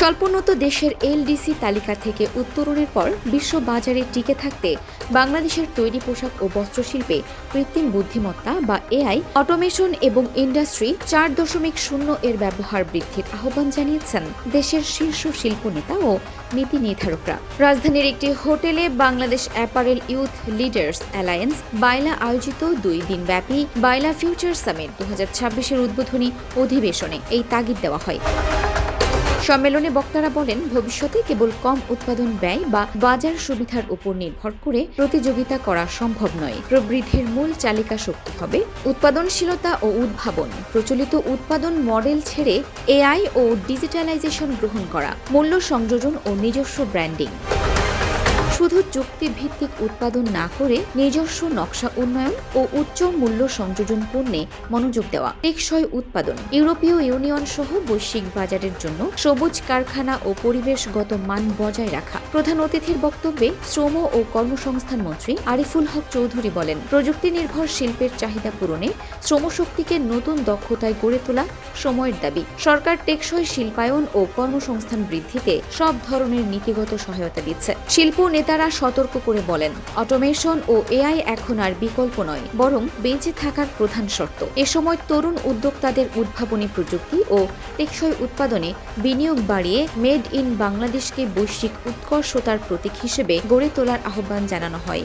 স্বল্পোন্নত দেশের এলডিসি তালিকা থেকে উত্তরণের পর বিশ্ব বাজারে টিকে থাকতে বাংলাদেশের তৈরি পোশাক ও বস্ত্রশিল্পে কৃত্রিম বুদ্ধিমত্তা বা এআই, অটোমেশন এবং ইন্ডাস্ট্রি 4.0 এর ব্যবহার বৃদ্ধির আহ্বান জানিয়েছেন দেশের শীর্ষ শিল্প নেতা ও নীতি নির্ধারকরা। রাজধানীর একটি হোটেলে Bangladesh apparel youth leaders alliance BAYLA আয়োজিত 2 দিনব্যাপী বাইলা ফিউচার সামিট 2026-এর উদ্বোধনী অধিবেশনে এই তাগিদ দেওয়া হয়। সম্মেলনে বক্তারা বলেন, ভবিষ্যতে কেবল কম উৎপাদন ব্যয় বা বাজার সুবিধার উপর নির্ভর করে প্রতিযোগিতা করা সম্ভব নয়। প্রবৃদ্ধির মূল চালিকা শক্তি হবে উৎপাদনশীলতা ও উদ্ভাবন, প্রচলিত উৎপাদন মডেল ছেড়ে এআই ও ডিজিটালাইজেশন গ্রহণ করা, মূল্য সংযোজন ও নিজস্ব ব্র্যান্ডিং। শুধু চুক্তিভিত্তিক উৎপাদন না করে নিজস্ব নকশা উন্নয়ন ও উচ্চ মূল্য সংযোজন পণ্যে মনোযোগ দেওয়া। টেকসই উৎপাদন, ইউরোপীয় ইউনিয়ন সহ বৈশ্বিক বাজারের জন্য সবুজ কারখানা ও পরিবেশগত মান বজায় রাখা। প্রধান অতিথির বক্তব্যে শ্রম ও কর্মসংস্থান মন্ত্রী আরিফুল হক চৌধুরী বলেন, প্রযুক্তি নির্ভর শিল্পের চাহিদা পূরণে শ্রমশক্তিকে নতুন দক্ষতায় গড়ে তোলা সময়ের দাবি। সরকার টেকসই শিল্পায়ন ও কর্মসংস্থান বৃদ্ধিতে সব ধরনের নীতিগত সহায়তা দিচ্ছে। শিল্প নেতারা সতর্ক করে বলেন, অটোমেশন ও এআই এখন আর বিকল্প নয়, বরং বেঁচে থাকার প্রধান শর্ত। এ সময় তরুণ উদ্যোক্তাদের উদ্ভাবনী প্রযুক্তি ও টেকসই উৎপাদনে বিনিয়োগ বাড়িয়ে মেড ইন বাংলাদেশকে বৈশ্বিক উৎকর্ষতার প্রতীক হিসেবে গড়ে তোলার আহ্বান জানানো হয়।